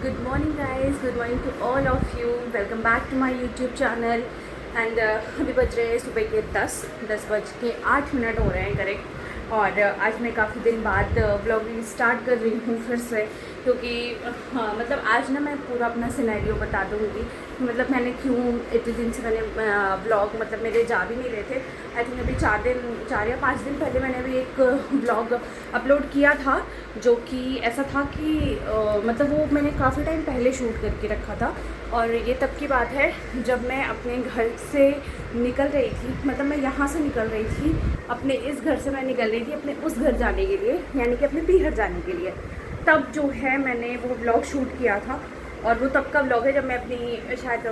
Good morning guys, good morning to all of you. Welcome back to my YouTube channel. And अभी बज रहे हैं सुबह के 10:08 हो रहे हैं करेक्ट। और आज मैं काफ़ी दिन बाद व्लॉगिंग स्टार्ट कर रही हूँ फिर से, क्योंकि हाँ मतलब आज ना मैं पूरा अपना सिनेरियो बता दूँगी कि मतलब मैंने क्यों इतने दिन से मैंने व्लॉग मतलब मेरे जा भी नहीं रहे थे। आई थिंक अभी 4 या 5 दिन पहले मैंने अभी एक व्लॉग अपलोड किया था, जो कि ऐसा था कि मतलब वो मैंने काफ़ी टाइम पहले शूट करके रखा था। और ये तब की बात है जब मैं अपने घर से निकल रही थी, मतलब मैं यहाँ से निकल रही थी, अपने इस घर से मैं निकल रही थी अपने उस घर जाने के लिए, यानी कि अपने पीहर जाने के लिए। तब जो है मैंने वो व्लॉग शूट किया था, और वो तब का व्लॉग है जब मैं अपनी शायद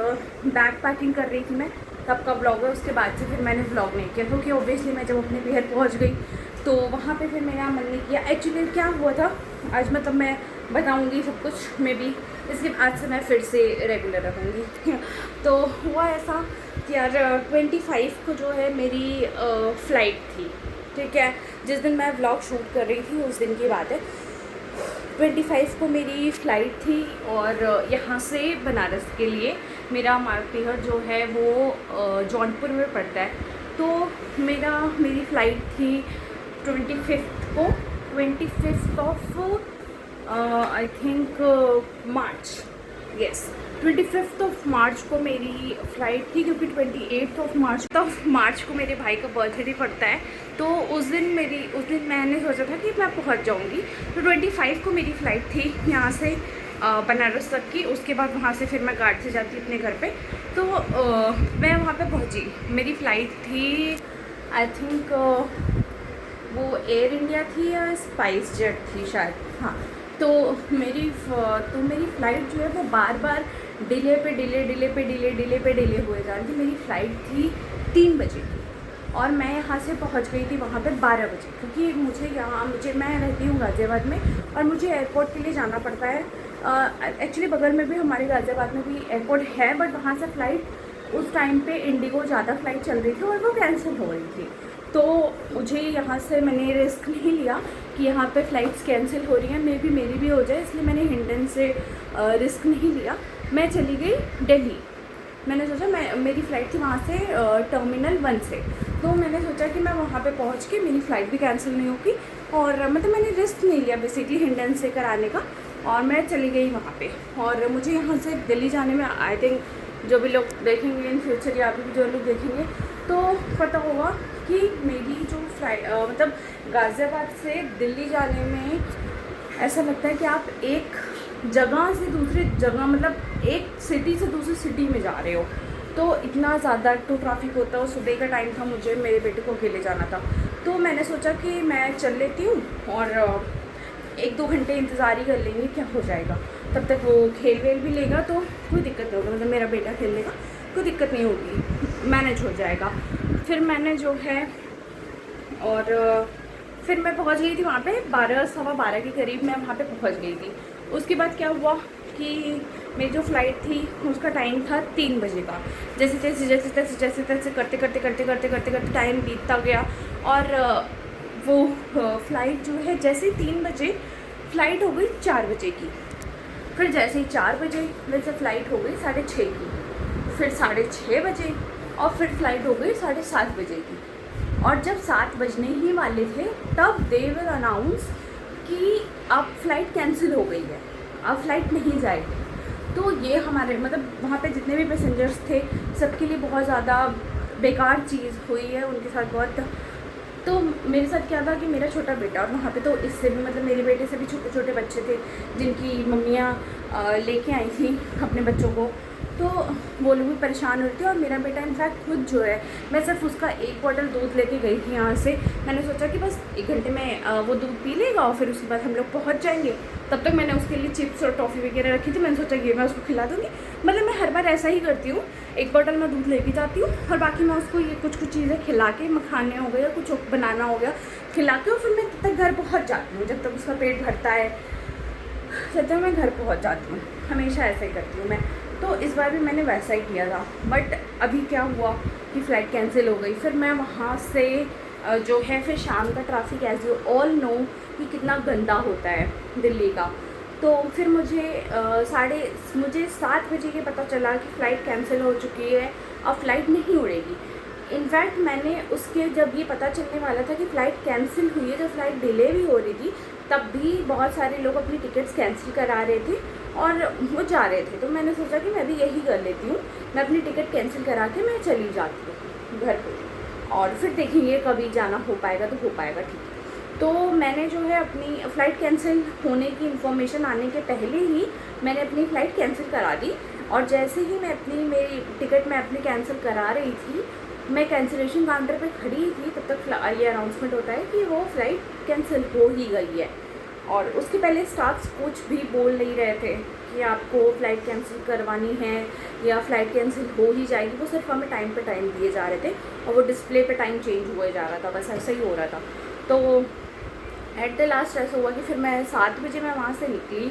बैग पैकिंग कर रही थी मैं, तब का व्लॉग है। उसके बाद से फिर मैंने व्लॉग नहीं किया, क्योंकि ऑब्वियसली मैं जब अपने पीहर पहुँच गई तो वहाँ पे फिर मेरा मन नहीं किया। एक्चुअली क्या हुआ था आज मतलब मैं बताऊँगी सब कुछ मे बी, इसके बाद से मैं फिर से रेगुलर रखूँगी। तो हुआ ऐसा कि यार 25 को जो है मेरी फ़्लाइट थी, ठीक है। जिस दिन मैं व्लॉग शूट कर रही थी उस दिन की बात है। 25 को मेरी फ़्लाइट थी, और यहाँ से बनारस के लिए मेरा पीहर जो है वो जौनपुर में पड़ता है। तो मेरी फ़्लाइट थी 25 को, 25 of I think March, yes 25 of March को मेरी फ़्लाइट थी, क्योंकि 28 मार्च को मेरे भाई का बर्थडे पड़ता है। तो उस दिन मैंने सोचा था कि मैं पहुंच जाऊंगी। तो 25 को मेरी फ़्लाइट थी यहाँ से बनारस तक की। उसके बाद वहाँ से फिर मैं गाड़ी से जाती अपने घर पे। तो मैं वहाँ पे पहुँची, मेरी फ़्लाइट थी आई थिंक वो एयर इंडिया थी या स्पाइस जेट थी शायद, हाँ। तो मेरी फ़्लाइट जो है वो बार बार डिले पे डिले हुए जा रही थी। मेरी फ़्लाइट थी 3 बजे की, और मैं यहाँ से पहुँच गई थी वहाँ पे 12 बजे, क्योंकि मैं रहती हूँ गाज़ियाबाद में, और मुझे एयरपोर्ट के लिए जाना पड़ता है। एक्चुअली बगल में भी हमारे गाज़ियाबाद में भी एयरपोर्ट है, बट वहाँ से फ़्लाइट उस टाइम पे इंडिगो ज़्यादा फ़्लाइट चल रही थी और वो कैंसिल हो रही थी। तो मुझे यहाँ से मैंने रिस्क नहीं लिया कि यहाँ पे फ़्लाइट्स कैंसिल हो रही हैं, मे बी मेरी भी हो जाए, इसलिए मैंने हिंडन से रिस्क नहीं लिया। मैं चली गई दिल्ली। मैंने सोचा मेरी फ़्लाइट थी वहाँ से टर्मिनल 1 से, तो मैंने सोचा कि मैं वहाँ पे पहुँच के मेरी फ़्लाइट भी कैंसिल नहीं होगी, और मतलब मैंने रिस्क नहीं लिया बेसिकली हिंडन से कराने का, और मैं चली गई वहाँ पे। और मुझे यहाँ से दिल्ली जाने में आई थिंक जो भी लोग देखेंगे इन फ्यूचर या अभी जो लोग देखेंगे तो पता होगा कि मेरी जो फ्लाइट मतलब गाज़ियाबाद से दिल्ली जाने में ऐसा लगता है कि आप एक जगह से दूसरी जगह मतलब एक सिटी से दूसरी सिटी में जा रहे हो। तो इतना ज़्यादा तो ट्रैफिक होता है। सुबह का टाइम था, मुझे मेरे बेटे को अकेले जाना था, तो मैंने सोचा कि मैं चल लेती हूँ और 1-2 घंटे इंतज़ार ही कर लेंगे, क्या हो जाएगा। तब तक वो खेल वेल भी लेगा तो कोई दिक्कत नहीं होगी, मतलब मेरा बेटा खेल लेगा, कोई दिक्कत नहीं होगी, मैनेज हो जाएगा। फिर मैंने जो है और फिर मैं पहुंच गई थी वहाँ पे 12-12:15 के करीब मैं वहाँ पे पहुँच गई थी। उसके बाद क्या हुआ कि मेरी जो फ़्लाइट थी उसका टाइम था 3 बजे का। जैसे तैसे करते टाइम बीतता गया, और वो फ़्लाइट जो है जैसे ही 3 बजे फ़्लाइट हो गई 4 बजे की। फिर जैसे ही 4 बजे वैसे फ़्लाइट हो गई 6:30 की, फिर 6:30 बजे, और फिर फ़्लाइट हो गई 7:30 बजे की। और जब 7 बजने ही वाले थे तब दे विल अनाउंस कि अब फ़्लाइट कैंसिल हो गई है, अब फ़्लाइट नहीं जाएगी। तो ये हमारे मतलब वहाँ पे जितने भी पैसेंजर्स थे सबके लिए बहुत ज़्यादा बेकार चीज़ हुई है, उनके साथ बहुत। तो मेरे साथ क्या था कि मेरा छोटा बेटा, और वहाँ पे तो इससे भी मतलब मेरे बेटे से भी छोटे छोटे बच्चे थे जिनकी मम्मियाँ लेके आई थी अपने बच्चों को, तो वो लोग भी परेशान हो रहे थे। और मेरा बेटा इनफैक्ट खुद जो है, मैं सिर्फ उसका 1 बॉटल दूध लेके गई थी यहाँ से। मैंने सोचा कि बस 1 घंटे में वो दूध पी लेगा और फिर उसके बाद हम लोग पहुँच जाएंगे। तब तक मैंने उसके लिए चिप्स और टॉफ़ी वगैरह रखी थी, मैंने सोचा कि मैं उसको खिला दूँगी। मतलब मैं हर बार ऐसा ही करती हूँ, 1 बॉटल मैं दूध लेके जाती हूँ और बाकी मैं उसको ये कुछ चीज़ें खिला के, मखाने हो गए या कुछ बनाना हो गया खिला के, और फिर मैं तब तक घर पहुँच जाती हूँ। जब तक उसका पेट भरता है तब तक मैं घर पहुँच जाती हूँ, हमेशा ऐसा ही करती हूँ मैं। तो इस बार भी मैंने वैसा ही किया था। बट अभी क्या हुआ कि फ़्लाइट कैंसिल हो गई। फिर मैं वहाँ से जो है फिर शाम का traffic as you all know कि कितना गंदा होता है दिल्ली का। तो फिर मुझे 7 बजे के पता चला कि फ़्लाइट कैंसिल हो चुकी है, अब फ़्लाइट नहीं उड़ेगी। इनफैक्ट मैंने उसके जब ये पता चलने वाला था कि फ़्लाइट कैंसिल हुई है, जब फ़्लाइट डिले भी हो रही थी, तब भी बहुत सारे लोग अपनी टिकट्स कैंसिल करा रहे थे और वो जा रहे थे। तो मैंने सोचा कि मैं भी यही कर लेती हूँ, मैं अपनी टिकट कैंसिल करा के मैं चली जाती हूँ घर पे, और फिर देखेंगे कभी जाना हो पाएगा तो हो पाएगा, ठीक है। तो मैंने जो है अपनी फ़्लाइट कैंसिल होने की इन्फॉर्मेशन आने के पहले ही मैंने अपनी फ़्लाइट कैंसिल करा दी। और जैसे ही मेरी टिकट मैं अपनी कैंसिल करा रही थी, मैं कैंसिलेशन काउंटर पे खड़ी थी, तब तक ये अनाउंसमेंट होता है कि वो फ़्लाइट कैंसिल हो ही गई है। और उसके पहले स्टाफ्स कुछ भी बोल नहीं रहे थे कि आपको फ़्लाइट कैंसिल करवानी है या फ़्लाइट कैंसिल हो ही जाएगी। वो सिर्फ हमें टाइम पे टाइम दिए जा रहे थे और वो डिस्प्ले पे टाइम चेंज हुए जा रहा था, बस ऐसा ही हो रहा था। तो एट द लास्ट ऐसा हुआ कि फिर मैं 7 बजे मैं वहाँ से निकली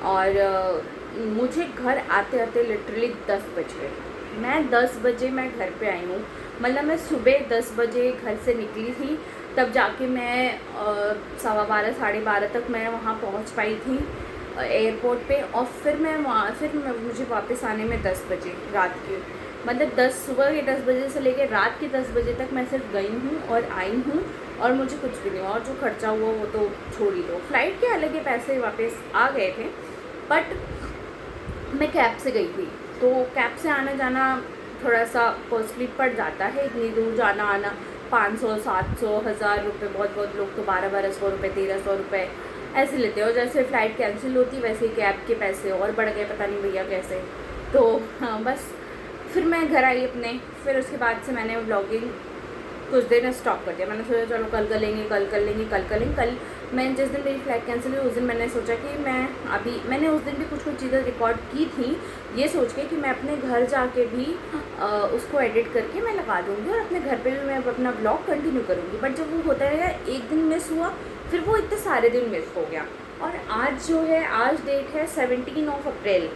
और मुझे घर आते आते लिटरली 10 बज गए। मैं 10 बजे मैं घर पे आई हूँ, मतलब मैं सुबह 10 बजे घर से निकली थी, तब जाके मैं 12:15 12:30 तक मैं वहाँ पहुँच पाई थी एयरपोर्ट पे। और फिर मुझे वापस आने में 10 बजे रात के, मतलब सुबह के 10 बजे से लेकर रात के 10 बजे तक मैं सिर्फ गई हूँ और आई हूँ, और मुझे कुछ भी नहीं हुआ। और जो खर्चा हुआ वो तो छोड़ ही दो, फ़्लाइट के अलग ही पैसे वापस आ गए थे, बट मैं कैब से गई थी, तो कैब से आना जाना थोड़ा सा कॉस्टली पड़ जाता है, इतनी दूर जाना आना 500 700 1000 रुपये, बहुत लोग तो 1200 रुपये 1300 रुपये ऐसे लेते हो। जैसे फ़्लाइट कैंसिल होती वैसे ही कैब के पैसे और बढ़ गए, पता नहीं भैया कैसे। तो हाँ, बस फिर मैं घर आई अपने, फिर उसके बाद से मैंने व्लॉगिंग कुछ देर स्टॉप कर दिया। मैंने सोचा चलो कल कर लेंगे। कल मैं जिस दिन मेरी फ़्लाइट कैंसिल हुई उस दिन मैंने सोचा कि मैंने उस दिन भी कुछ चीज़ें रिकॉर्ड की थी, ये सोच के कि मैं अपने घर जाके भी उसको एडिट करके मैं लगा दूँगी और अपने घर पे भी मैं अपना ब्लॉग कंटिन्यू करूँगी। बट जब वो होता है एक दिन मिस हुआ, फिर वो इतने सारे दिन मिस हो गया। और आज डेट है 17 अप्रैल,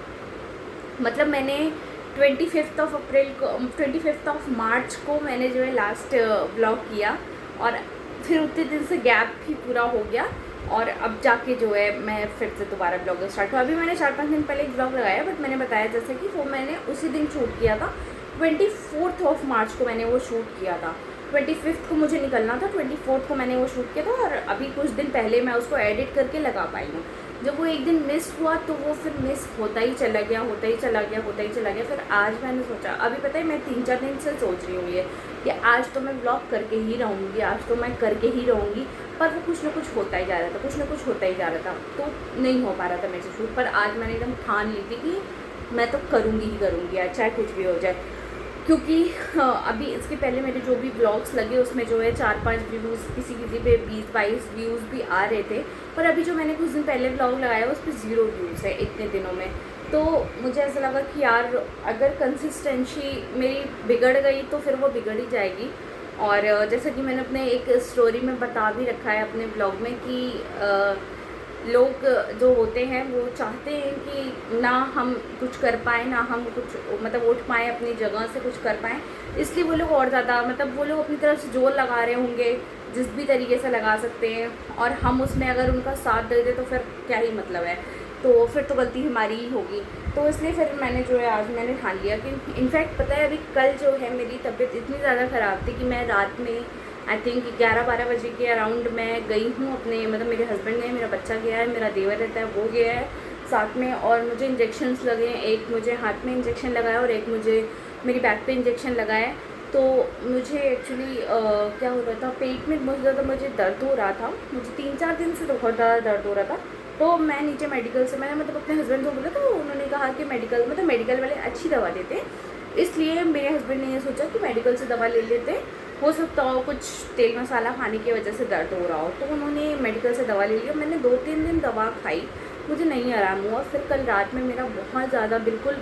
मतलब मैंने 25 मार्च को मैंने जो है लास्ट व्लॉग किया, और फिर उतने दिन से गैप भी पूरा हो गया, और अब जाके जो है मैं फिर से दोबारा ब्लॉग स्टार्ट हुआ। अभी मैंने 4-5 दिन पहले एक ब्लॉग लगाया, बट मैंने बताया जैसे कि वो मैंने उसी दिन शूट किया था, 24 मार्च को मैंने वो शूट किया था। 25 को मुझे निकलना था, 24 को मैंने वो शूट किया था, और अभी कुछ दिन पहले मैं उसको एडिट करके लगा पाई हूँ। जब वो एक दिन मिस हुआ तो वो फिर मिस होता ही चला गया। फिर आज मैंने सोचा, अभी पता है मैं 3-4 दिन से सोच रही हूँ ये कि आज तो मैं ब्लॉग करके ही रहूँगी, पर वो कुछ ना कुछ होता ही जा रहा था, तो नहीं हो पा रहा था मेरे से शूट। पर आज मैंने एकदम ठान ली थी कि मैं तो करूँगी यार, चाहे कुछ भी हो जाए। क्योंकि अभी इसके पहले मेरे जो भी ब्लॉग्स लगे उसमें जो है 4-5 व्यूज़, किसी पे 20-22 व्यूज़ भी आ रहे थे, पर अभी जो मैंने कुछ दिन पहले ब्लॉग लगाया उस पर 0 व्यूज़ है इतने दिनों में। तो मुझे ऐसा लगा कि यार अगर कंसिस्टेंसी मेरी बिगड़ गई तो फिर वो बिगड़ ही जाएगी। और जैसा कि मैंने अपने एक स्टोरी में बता भी रखा है अपने ब्लॉग में कि लोग जो होते हैं वो चाहते हैं कि ना हम कुछ कर पाएँ, ना हम कुछ मतलब उठ पाएँ अपनी जगह से, कुछ कर पाएँ, इसलिए वो लोग और ज़्यादा मतलब वो लोग अपनी तरफ से जोर लगा रहे होंगे जिस भी तरीके से लगा सकते हैं, और हम उसमें अगर उनका साथ दे दें तो फिर क्या ही मतलब है, तो फिर तो गलती हमारी ही होगी। तो इसलिए फिर मैंने जो है आज मैंने ठान लिया कि इनफैक्ट पता है अभी कल जो है मेरी तबीयत इतनी ज़्यादा ख़राब थी कि मैं रात में आई थिंक 11-12 बजे के अराउंड मैं गई हूँ अपने, मतलब मेरे हस्बैंड गए, मेरा बच्चा गया है, मेरा देवर रहता है वो गया है साथ में, और मुझे इंजेक्शन्स लगे हैं। एक मुझे हाथ में इंजेक्शन लगाया और एक मुझे मेरी बैक पे इंजेक्शन लगाया। तो मुझे एक्चुअली क्या हो रहा था, पेट में बहुत ज़्यादा मुझे दर्द हो रहा था, मुझे 3-4 दिन से बहुत ज़्यादा दर्द हो रहा था। तो मैं नीचे मेडिकल से मैंने मतलब अपने हस्बैंड को बोला, तो उन्होंने कहा कि मेडिकल वाले अच्छी दवा देते हैं, इसलिए मेरे हस्बैंड ने ये सोचा कि मेडिकल से दवा ले लेते, हो सकता हो कुछ तेल मसाला खाने की वजह से दर्द हो रहा हो। तो उन्होंने मेडिकल से दवा ले लिया, मैंने 2-3 दिन दवा खाई, मुझे नहीं आराम हुआ। फिर कल रात में मेरा बहुत ज़्यादा बिल्कुल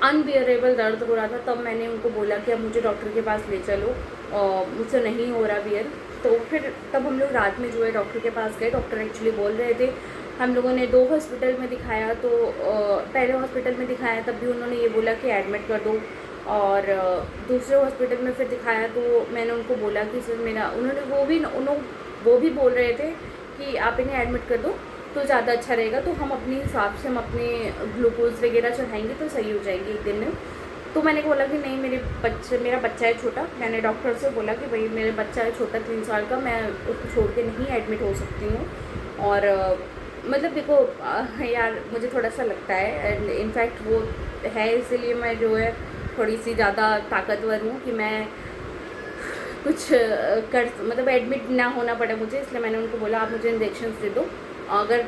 अनबियरेबल दर्द हो रहा था, तब मैंने उनको बोला कि अब मुझे डॉक्टर के पास ले चलो, मुझसे नहीं हो रहा बियर। तो फिर तब हम लोग रात में जो है डॉक्टर के पास गए। डॉक्टर एक्चुअली बोल रहे थे, हम लोगों ने 2 हॉस्पिटल में दिखाया, तो पहले हॉस्पिटल में दिखाया तब भी उन्होंने ये बोला कि एडमिट कर दो, और दूसरे हॉस्पिटल में फिर दिखाया तो मैंने उनको बोला कि सर मेरा, वो भी बोल रहे थे कि आप इन्हें एडमिट कर दो, तो ज़्यादा अच्छा रहेगा। तो हम अपने हिसाब से हम अपने ग्लूकोज वगैरह चढ़ाएंगे तो सही हो जाएंगे एक दिन में। तो मैंने बोला कि नहीं, मेरा बच्चा है छोटा। मैंने डॉक्टर से बोला कि भाई मेरा बच्चा है छोटा 3 साल का, मैं उसको छोड़ के नहीं एडमिट हो सकती हूँ। और मतलब देखो यार मुझे थोड़ा सा लगता है, एंड इनफैक्ट वो है इसीलिए मैं जो है थोड़ी सी ज़्यादा ताकतवर हूँ कि मैं कुछ कर मतलब एडमिट ना होना पड़े मुझे। इसलिए मैंने उनको बोला आप मुझे इंजेक्शन दे दो, अगर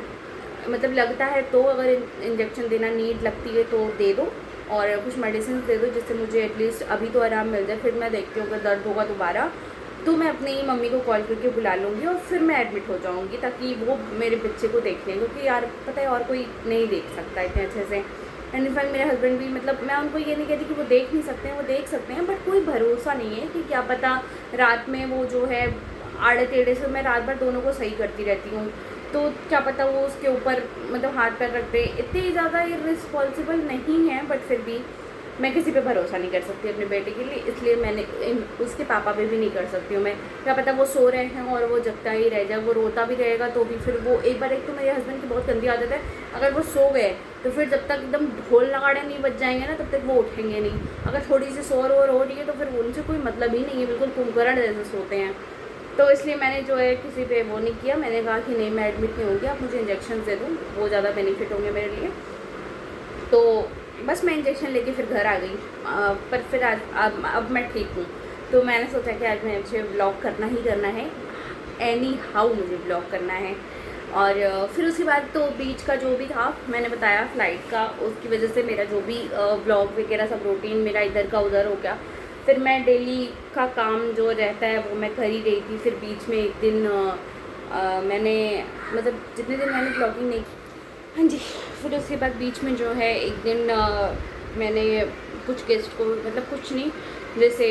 मतलब लगता है तो, अगर इंजेक्शन देना नीड लगती है तो दे दो, और कुछ मेडिसिन दे दो जिससे मुझे एटलीस्ट अभी तो आराम मिल जाए। फिर मैं देखती हूँ अगर दर्द होगा दोबारा तो मैं अपनी मम्मी को कॉल करके बुला लूँगी और फिर मैं एडमिट हो जाऊँगी, ताकि वो मेरे बच्चे को देख लें, क्योंकि यार पता है और कोई नहीं देख सकता इतने अच्छे से। एंड इनफैक्ट मेरे हस्बैंड भी, मतलब मैं उनको ये नहीं कहती कि वो देख नहीं सकते हैं, वो देख सकते हैं, बट कोई भरोसा नहीं है कि क्या पता रात में वो जो है आड़े टेढ़े से, मैं रात भर दोनों को सही करती रहती हूँ, तो क्या पता वो उसके ऊपर मतलब हाथ पैर रख दे। इतनी ज़्यादा इर्रिस्पॉन्सिबल नहीं है, बट फिर भी मैं किसी पे भरोसा नहीं कर सकती अपने बेटे के लिए, इसलिए मैंने उसके पापा पे भी नहीं कर सकती हूँ मैं। क्या पता वो सो रहे हैं और वो जगता ही रह जाए, वो रोता भी रहेगा तो भी फिर वो एक बार, एक तो मेरे हस्बैंड की बहुत गंदी आदत है, अगर वो सो गए तो फिर जब तक एकदम ढोल नगाड़े नहीं बज जाएंगे ना तब तक वो उठेंगे नहीं। अगर थोड़ी सी शोर वोर हो रही है तो फिर उनसे कोई मतलब ही नहीं है, बिल्कुल कुंभकर्ण जैसे सोते हैं। तो इसलिए मैंने जो है किसी पे वो नहीं किया, मैंने कहा कि नहीं मैं एडमिट नहीं होंगी, आप मुझे इंजेक्शन दे दो, वो ज़्यादा बेनिफिट होंगे मेरे लिए। तो बस मैं इंजेक्शन लेके फिर घर आ गई। पर फिर आज अब मैं ठीक हूँ, तो मैंने सोचा कि आज मुझे व्लॉग करना ही करना है, एनी हाउ मुझे व्लॉग करना है। और फिर उसके बाद तो बीच का जो भी था मैंने बताया फ्लाइट का, उसकी वजह से मेरा जो भी व्लॉग वगैरह सब रूटीन मेरा इधर का उधर हो गया। फिर मैं डेली का काम जो रहता है वो मैं कर ही रही थी। फिर बीच में एक दिन मैंने मतलब जितने दिन मैंने ब्लॉगिंग नहीं की, हाँ जी, फिर उसके बाद बीच में जो है एक दिन मैंने कुछ गेस्ट को, मतलब कुछ नहीं, जैसे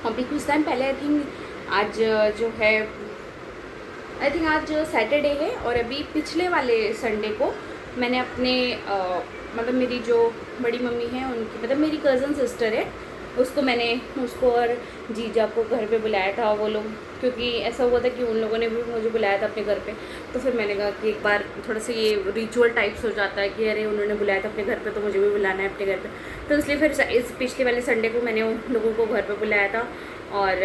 अभी कुछ टाइम पहले आई थिंक आज जो है आज सैटरडे है, और अभी पिछले वाले संडे को मैंने अपने मतलब मेरी जो बड़ी मम्मी है उनकी, मतलब मेरी कज़न सिस्टर है, उसको और जीजा को घर पे बुलाया था वो लोग, क्योंकि ऐसा हुआ था कि उन लोगों ने भी मुझे बुलाया था अपने घर पे। तो फिर मैंने कहा कि एक बार थोड़ा सा ये रिचुअल टाइप्स हो जाता है कि अरे उन्होंने बुलाया था अपने घर पे तो मुझे भी बुलाना है अपने घर पे। तो इसलिए फिर इस पिछले वाले संडे को मैंने उन लोगों को घर पे बुलाया था, और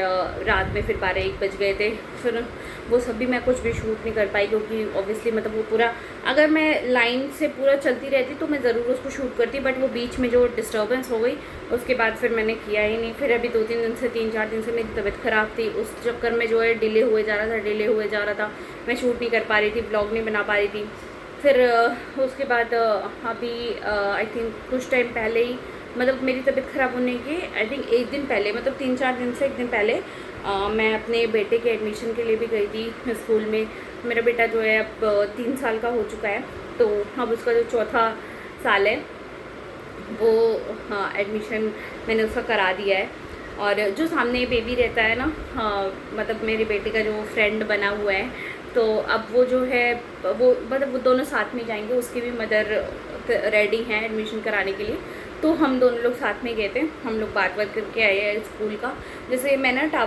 रात में फिर 12-1 बज गए थे। फिर वो सब भी मैं कुछ भी शूट नहीं कर पाई, क्योंकि ऑब्वियसली मतलब वो पूरा, अगर मैं लाइन से पूरा चलती रहती तो मैं ज़रूर उसको शूट करती, बट वो बीच में जो डिस्टर्बेंस हो गई उसके बाद फिर मैंने किया ही नहीं। फिर अभी 2-3 दिन से 3-4 दिन से मेरी तबीयत ख़राब थी, उस चक्कर में जो है डिले हुए जा रहा था, मैं शूट नहीं कर पा रही थी, ब्लॉग नहीं बना पा रही थी। फिर उसके बाद अभी आई थिंक कुछ टाइम पहले ही, मतलब मेरी तबीयत ख़राब होने के आई थिंक एक दिन पहले, मतलब 3-4 दिन से एक दिन पहले मैं अपने बेटे के एडमिशन के लिए भी गई थी स्कूल में। मेरा बेटा जो है अब 3 साल का हो चुका है, तो अब उसका जो चौथा साल है वो, हाँ, एडमिशन मैंने उसका करा दिया है। और जो सामने बेबी रहता है ना, हाँ, मतलब मेरे बेटे का जो फ्रेंड बना हुआ है, तो अब वो जो है वो मतलब वो दोनों साथ में जाएंगे, उसकी भी मदर रेडी हैं एडमिशन कराने के लिए। तो हम दोनों लोग साथ में गए थे, हम लोग बात करके आए हैं स्कूल का। जैसे मैं ना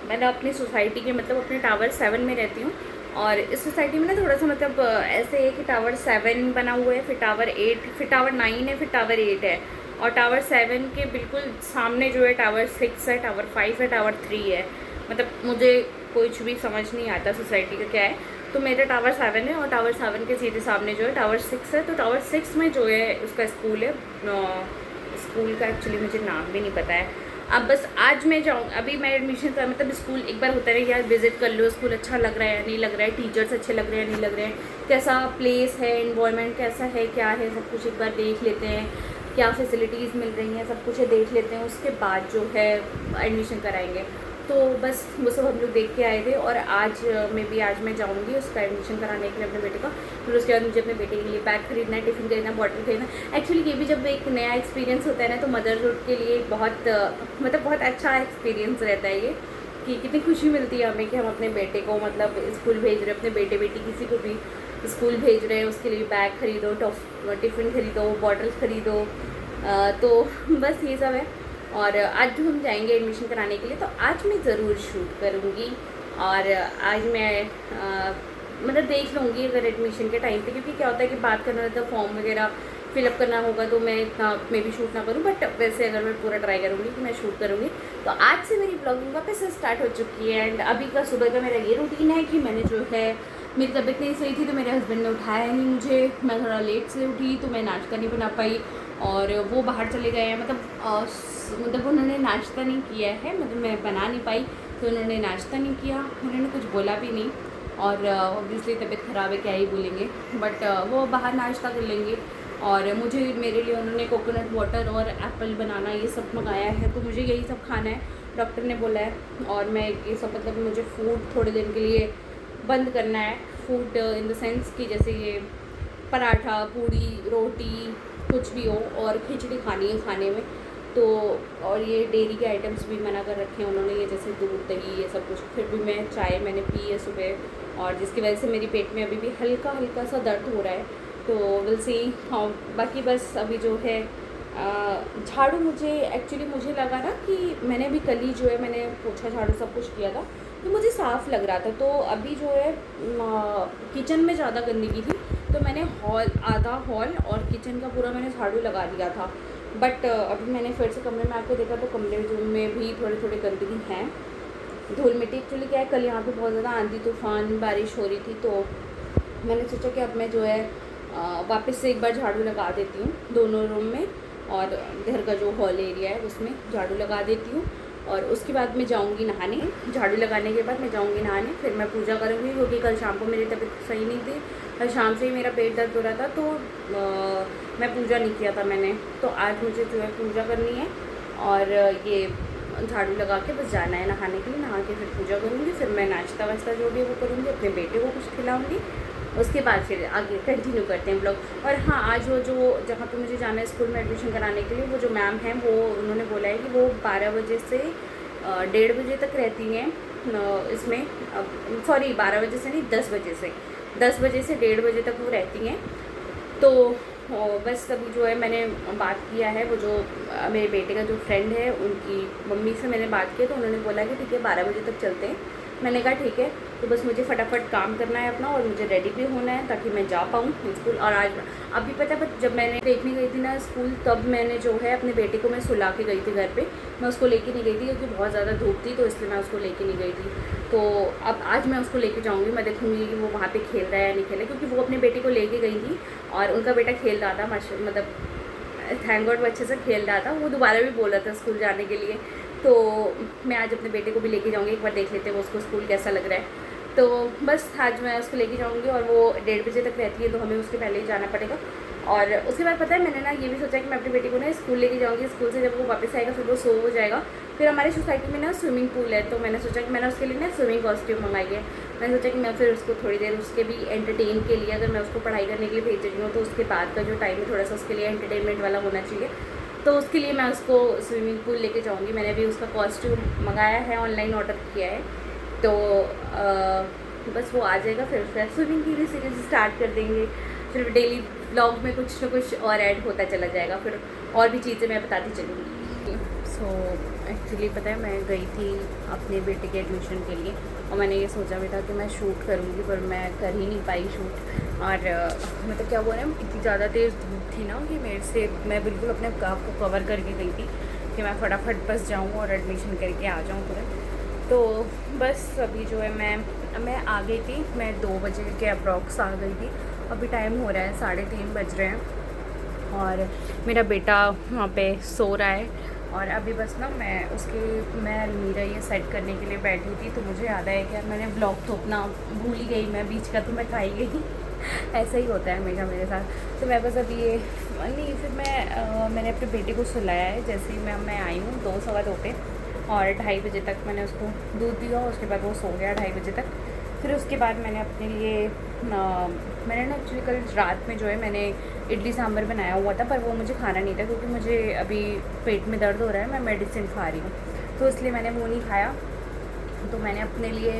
मैंने अपनी सोसाइटी के, मतलब अपने टावर 7 में रहती हूँ, और इस सोसाइटी में ना थोड़ा सा मतलब ऐसे है कि टावर 7 बना हुआ है, फिर टावर 8, फिर टावर 9 है, फिर टावर 8 है, और टावर 7 के बिल्कुल सामने जो है टावर 6 है, टावर 5 है, टावर 3 है। मतलब मुझे कुछ भी समझ नहीं आता सोसाइटी का क्या है। तो मेरा टावर 7 है, और टावर 7 के सीधे सामने जो है टावर 6 है। तो टावर 6 में जो है उसका स्कूल है, स्कूल का एक्चुअली मुझे नाम भी नहीं पता है। अब बस आज मैं जाऊँ, अभी मैं एडमिशन कर, मतलब स्कूल एक बार होता है यार विज़िट कर लो, स्कूल अच्छा लग रहा है या नहीं लग रहा है, टीचर्स अच्छे लग रहे हैं नहीं लग रहे हैं, कैसा प्लेस है, इन्वायरमेंट कैसा है, क्या है, सब कुछ एक बार देख लेते हैं, क्या फैसिलिटीज़ मिल रही हैं, सब कुछ देख लेते हैं, उसके बाद जो है एडमिशन कराएंगे। तो बस वो सब हम लोग देख के आए थे, और आज मैं जाऊँगी उसका एडमिशन कराने के लिए अपने बेटे का। फिर उसके बाद मुझे अपने बेटे के लिए बैग खरीदना है, टिफ़िन खरीदना, बॉटल खरीदना। एक्चुअली ये भी जब एक नया एक्सपीरियंस होता है ना, तो मदरहुड के लिए बहुत मतलब बहुत अच्छा एक्सपीरियंस रहता है ये, कि कितनी खुशी मिलती है हमें कि हम अपने बेटे को मतलब स्कूल भेज रहे हैं, अपने बेटे बेटी किसी को भी स्कूल भेज रहे हैं, उसके लिए बैग खरीदो, टिफ़िन खरीदो, बॉटल्स खरीदो। तो बस ये सब है। और आज जो हम जाएंगे एडमिशन कराने के लिए, तो आज मैं ज़रूर शूट करूँगी। और आज मैं मतलब देख लूँगी अगर एडमिशन के टाइम पे, क्योंकि क्या होता है कि बात करना रहता है, फॉर्म वगैरह फिलअप करना होगा तो मैं इतना मे भी शूट ना करूँ, बट वैसे अगर मैं पूरा ट्राई करूँगी कि मैं शूट करूँगी। तो आज से मेरी ब्लॉगिंग वापस से स्टार्ट हो चुकी है। एंड अभी का सुबह का मेरा ये रूटीन है कि मैंने जो है, मेरी तबीयत नहीं सही थी तो मेरे हस्बैंड ने उठाया नहीं मुझे, मैं थोड़ा लेट से उठी तो मैं नाश्ता नहीं बना पाई, और वो बाहर चले गए हैं। मतलब उन्होंने नाश्ता नहीं किया है, मतलब मैं बना नहीं पाई तो उन्होंने नाश्ता नहीं किया, उन्होंने कुछ बोला भी नहीं, और ऑब्वियसली तबीयत ख़राब है क्या ही बोलेंगे, बट वो बाहर नाश्ता कर लेंगे। और मुझे, मेरे लिए उन्होंने कोकोनट वाटर और एप्पल बनाना ये सब मंगाया है, तो मुझे यही सब खाना है, डॉक्टर ने बोला है। और मैं ये सब, मतलब मुझे फ़ूड थोड़े दिन के लिए बंद करना है, फूड इन द सेंस कि जैसे ये पराठा, पूड़ी, रोटी कुछ भी हो, और खिचड़ी खानी है खाने में तो। और ये डेयरी के आइटम्स भी मना कर रखे हैं उन्होंने, ये जैसे दूध, दही, ये सब कुछ। फिर भी मैं चाय मैंने पी है सुबह, और जिसकी वजह से मेरी पेट में अभी भी हल्का हल्का सा दर्द हो रहा है, तो विल सी। हाँ, बाकी बस अभी जो है झाड़ू, मुझे एक्चुअली मुझे लगा ना कि मैंने अभी कल ही जो है मैंने पोछा झाड़ू सब कुछ किया था तो मुझे साफ़ लग रहा था। तो अभी जो है किचन में ज़्यादा गंदगी थी, तो मैंने आधा हॉल और किचन का पूरा मैंने झाड़ू लगा दिया था। बट अभी मैंने फिर से कमरे में आकर देखा तो कमरे में भी थोड़ी थोड़ी गंदगी है, धूल मिट्टी। एक्चुअली क्या है, कल यहाँ पे बहुत ज़्यादा आंधी तूफान बारिश हो रही थी, तो मैंने सोचा कि अब मैं जो है वापस से एक बार झाड़ू लगा देती हूँ दोनों रूम में, और घर का जो हॉल एरिया है उसमें झाड़ू लगा देती हूँ। और उसके बाद मैं जाऊँगी नहाने, झाड़ू लगाने के बाद मैं जाऊँगी नहाने, फिर मैं पूजा करूँगी, क्योंकि कल शाम को मेरी तबीयत सही नहीं थी, कल शाम से ही मेरा पेट दर्द हो रहा था, तो मैं पूजा नहीं किया था मैंने। तो आज मुझे जो है पूजा करनी है, और ये झाड़ू लगा के बस जाना है नहाने के लिए, नहा के फिर पूजा करूँगी, फिर मैं नाश्ता वाश्ता जो भी है वो करूँगी, अपने बेटे को कुछ खिलाऊँगी, उसके बाद फिर आगे कंटिन्यू करते हैं ब्लॉग। और हाँ, आज वो जो जहाँ पे मुझे जाना है स्कूल में एडमिशन कराने के लिए, वो जो मैम हैं वो उन्होंने बोला है कि वो 12 बजे से 1:30 बजे तक रहती हैं इसमें। सॉरी, 12 बजे से नहीं, 10 बजे से 1:30 बजे तक वो रहती हैं। तो बस अभी जो है मैंने बात किया है, वो जो मेरे बेटे का जो फ्रेंड है उनकी मम्मी से मैंने बात की, तो उन्होंने बोला कि ठीक है 12 बजे तक चलते हैं। मैंने कहा ठीक है, तो बस मुझे फटाफट काम करना है अपना, और मुझे रेडी भी होना है ताकि मैं जा पाऊँ स्कूल। और आज अभी पता है, जब मैंने देखने गई थी ना स्कूल, तब मैंने जो है अपने बेटे को मैं सुला के गई थी घर पे, मैं उसको लेके नहीं गई थी क्योंकि बहुत ज़्यादा धूप थी, तो इसलिए मैं उसको लेके नहीं गई थी। तो अब आज मैं उसको लेके जाऊँगी, मैं देखूँगी कि वो वहाँ पर खेल रहा है या नहीं खेल रहा है, क्योंकि वो अपने बेटे को लेके गई थी और उनका बेटा खेल रहा था, मतलब थैंक गॉड वो अच्छे से खेल रहा था। वो दोबारा भी बोल रहा था स्कूल जाने के लिए, तो मैं आज अपने बेटे को भी लेके जाऊँगी, एक बार देख लेते हैं वो उसको स्कूल कैसा लग रहा है। तो बस आज मैं उसको लेके जाऊँगी, और वो 1:30 बजे तक रहती है, तो हमें उसके पहले ही जाना पड़ेगा। और उसके बाद पता है, मैंने ना ये भी सोचा कि मैं अपने बेटे को ना स्कूल लेके जाऊँगी, स्कूल से जब वो वापस आएगा फिर वो सो हो जाएगा। फिर हमारी सोसाइटी में ना स्विमिंग पूल है, तो मैंने सोचा कि मैंने उसके लिए ना स्विमिंग कॉस्ट्यूम मंगाई है। मैंने सोचा कि मैं फिर उसको थोड़ी देर उसके भी एंटरटेन के लिए, अगर मैं उसको पढ़ाई करने के लिए भेज रही हूँ तो उसके बाद का जो टाइम है थोड़ा सा उसके लिए एंटरटेनमेंट वाला होना चाहिए, तो उसके लिए मैं उसको स्विमिंग पूल लेके जाऊँगी। मैंने भी उसका कॉस्ट्यूम मंगाया है, ऑनलाइन ऑर्डर किया है, तो बस वो आ जाएगा, फिर उसके बाद स्विमिंग की भी सीरीज स्टार्ट कर देंगे। फिर डेली व्लॉग में कुछ ना कुछ और ऐड होता चला जाएगा, फिर और भी चीज़ें मैं बताती चलूँगी। सो एक्चुअली पता है, मैं गई थी अपने बेटे के एडमिशन के लिए, और मैंने ये सोचा भी था कि मैं शूट करूँगी, पर मैं कर ही नहीं पाई शूट। और मतलब क्या हुआ ना, इतनी ज़्यादा तेज़ धूप थी ना कि मैं बिल्कुल अपने आप को कवर करके गई थी कि मैं फटाफट बस जाऊँ और एडमिशन करके आ जाऊँ तुरंत। तो बस अभी जो है मैं आ गई थी, मैं 2 बजे के अप्रॉक्स आ गई थी। अभी टाइम हो रहा है 3:30 बज रहे हैं, और मेरा बेटा वहाँ पे सो रहा है। और अभी बस ना मैं अलमीरा ये सेट करने के लिए बैठी थी, तो मुझे याद आया कि मैंने ब्लॉग तो अपना भूल ही गई, मैं बीच का तो मैं खाई गई ऐसा ही होता है हमेशा मेरे साथ। तो मैं बस अभी ये नहीं, फिर मैंने अपने बेटे को सुलाया है, जैसे ही मैं आई हूँ 2 सवा 2 पे, और 2:30 बजे तक मैंने उसको दूध दिया, उसके बाद वो सो गया 2:30 बजे तक। फिर उसके बाद मैंने अपने लिए मैंने ना एक्चुअली कल रात में जो है मैंने इडली सांभर बनाया हुआ था, पर वो मुझे खाना नहीं था क्योंकि मुझे अभी पेट में दर्द हो रहा है, मैं मेडिसिन खा रही हूँ, तो इसलिए मैंने वो नहीं खाया। तो मैंने अपने लिए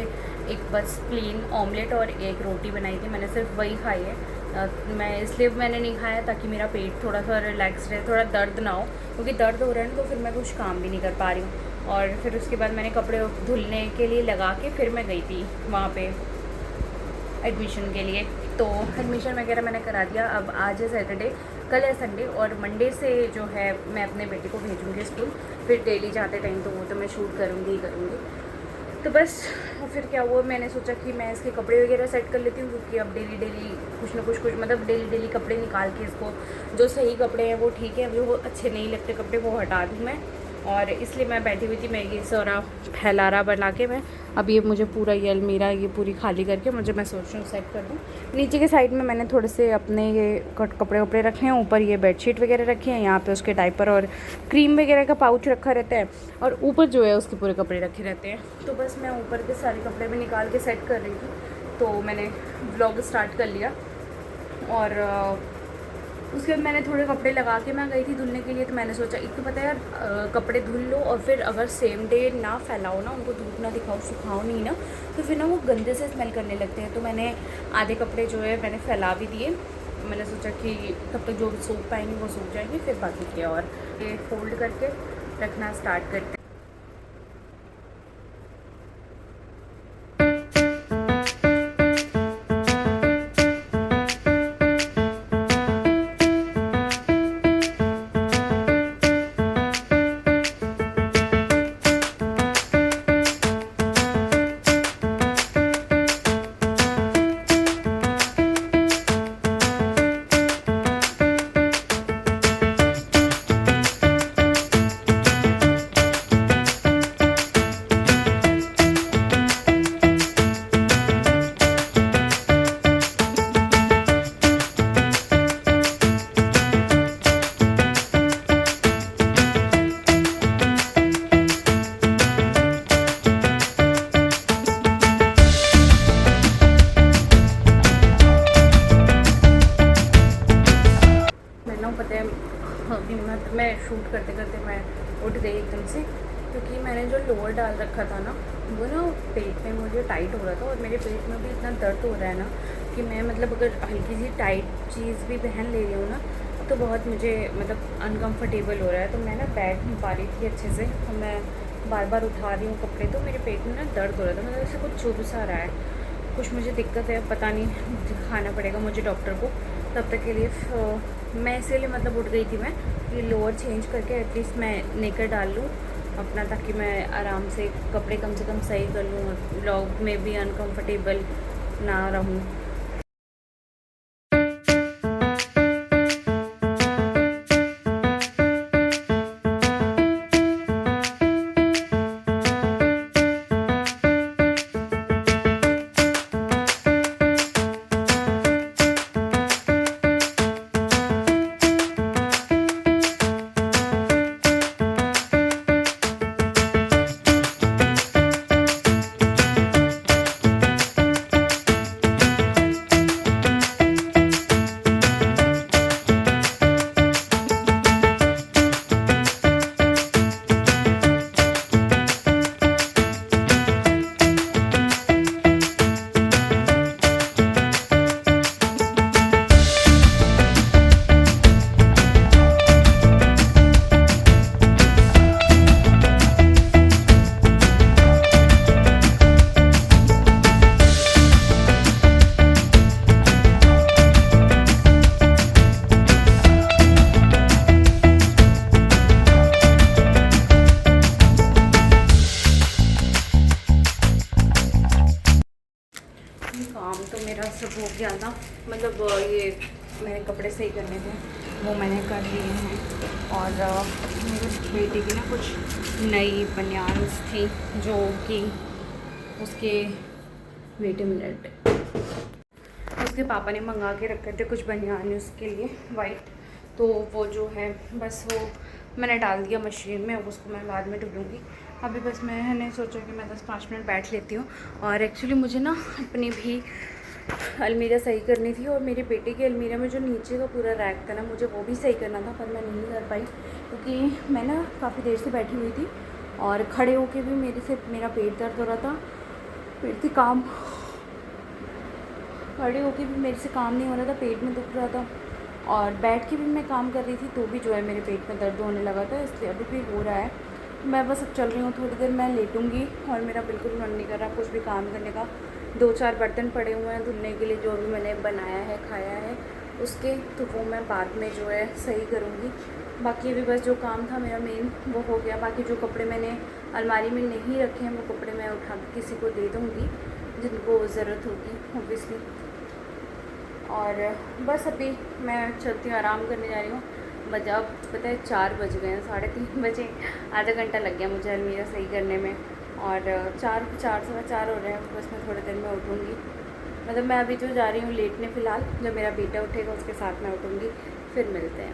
एक बस प्लेन ऑमलेट और एक रोटी बनाई थी, मैंने सिर्फ वही खाई है। मैं इसलिए मैंने नहीं खाया ताकि मेरा पेट थोड़ा सा रिलैक्स रहे, थोड़ा दर्द ना हो, क्योंकि दर्द हो रहा है ना तो फिर मैं कुछ काम भी नहीं कर पा रही हूँ। और फिर उसके बाद मैंने कपड़े धुलने के लिए लगा के फिर मैं गई थी वहाँ पे एडमिशन के लिए। तो एडमिशन वगैरह मैंने करा दिया। अब आज है सैटरडे, कल है संडे, और मंडे से जो है मैं अपने बेटे को भेजूँगी स्कूल। फिर डेली जाते टाइम तो वो तो मैं शूट करूँगी ही करूँगी। तो बस फिर क्या हुआ, मैंने सोचा कि मैं इसके कपड़े वगैरह सेट कर लेती हूँ, क्योंकि अब डेली डेली कुछ ना कुछ मतलब डेली कपड़े निकाल के इसको, जो सही कपड़े हैं वो ठीक है, जो अच्छे नहीं लगते कपड़े वो हटा दूँ मैं। और इसलिए मैं बैठी हुई थी, मैं ये सारा फैलारा बना के मैं अब ये मुझे पूरा ये अलमीरा ये पूरी खाली करके मैं सोच रही हूँ सेट कर दूँ। नीचे के साइड में मैंने थोड़े से अपने ये कपड़े वपड़े रखे हैं, ऊपर ये बेडशीट वगैरह रखी हैं, यहाँ पे उसके डायपर और क्रीम वगैरह का पाउच रखा रहता है, और ऊपर जो है उसके पूरे कपड़े रखे रहते हैं। तो बस मैं ऊपर के सारे कपड़े भी निकाल के सेट कर रही थी। तो मैंने व्लॉग स्टार्ट कर लिया, और उसके बाद मैंने थोड़े कपड़े लगा के मैं गई थी धुलने के लिए। तो मैंने सोचा एक तो पता है यार, कपड़े धुल लो और फिर अगर सेम डे ना फैलाओ ना, उनको धूप ना दिखाओ, सुखाओ नहीं ना, तो फिर ना वो गंदे से स्मेल करने लगते हैं। तो मैंने आधे कपड़े जो है मैंने फैला भी दिए। मैंने सोचा कि तब तक जो सूख पाएंगे वो सूख जाएंगे, फिर बाकी के और ये फोल्ड करके रखना स्टार्ट करते हैं। मैं शूट करते करते मैं उठ गई एकदम से, क्योंकि मैंने जो लोअर डाल रखा था ना वो ना पेट में मुझे टाइट हो रहा था, और मेरे पेट में भी इतना दर्द हो रहा है ना कि मैं मतलब अगर हल्की सी टाइट चीज़ भी पहन ले रही हूँ ना तो बहुत मुझे मतलब अनकंफर्टेबल हो रहा है। तो मैं ना बैठ नहीं पा रही थी अच्छे से, तो मैं बार बार उठा रही हूँ कपड़े, तो मेरे पेट में ना दर्द हो रहा था, मतलब ऐसे कुछ चुभ सा रहा है, कुछ मुझे दिक्कत है, पता नहीं, दिखाना पड़ेगा मुझे डॉक्टर को। तब तक के लिए मैं इसीलिए मतलब उठ गई थी मैं कि लोअर चेंज करके एटलीस्ट मैं नेकर डाल लूँ अपना, ताकि मैं आराम से कपड़े कम से कम सही कर लूँ और व्लॉग में भी अनकंफर्टेबल ना रहूँ। काम तो मेरा सब हो गया था, मतलब ये मेरे कपड़े सही करने थे वो मैंने कर लिए हैं, और मेरे बेटे की ना कुछ नई बनियान्स थी जो कि उसके बेटे मिनट उसके पापा ने मंगा के रखे थे कुछ बनियान उसके लिए वाइट, तो वो जो है बस वो मैंने डाल दिया मशीन में, उसको मैं बाद में धुलूँगी। अभी बस मैंने सोचा कि मैं 10-5 मिनट बैठ लेती हूँ, और एक्चुअली मुझे ना अपनी भी अलमीरा सही करनी थी, और मेरे बेटे की अलमीरा में जो नीचे का पूरा रैक था ना मुझे वो भी सही करना था, पर मैं नहीं कर पाई क्योंकि मैं ना काफ़ी देर से बैठी हुई थी, और खड़े होके भी मेरा पेट दर्द हो रहा था, पेट से काम खड़े होके भी मेरे से काम नहीं हो रहा था, पेट में दुख रहा था, और बैठ के भी मैं काम कर रही थी तो भी जो है मेरे पेट में दर्द होने लगा था, इसलिए अभी भी हो रहा है। मैं बस अब चल रही हूँ, थोड़ी देर मैं लेटूँगी, और मेरा बिल्कुल मन नहीं कर रहा कुछ भी काम करने का, 2-4 बर्तन पड़े हुए हैं धुलने के लिए, जो भी मैंने बनाया है खाया है उसके, तो वो मैं बाद में जो है सही करूँगी। बाकी अभी बस जो काम था मेरा मेन वो हो गया। बाकी जो कपड़े मैंने अलमारी में नहीं रखे हैं वो कपड़े मैं उठा के किसी को दे दूँगी जिनको ज़रूरत होगी ऑब्वियसली। और बस अभी मैं चलती हूँ, आराम करने जा रही हूँ। बस अब पता है 4 बज गए हैं, 3:30 बजे। आधा घंटा लग गया मुझे अलमीरा सही करने में, और 4 4 सवा 4 हो रहे हैं। बस मैं थोड़ी देर में उठूँगी। मतलब मैं अभी जो जा रही हूँ लेटने फ़िलहाल, जब मेरा बेटा उठेगा उसके साथ मैं उठूँगी, फिर मिलते हैं।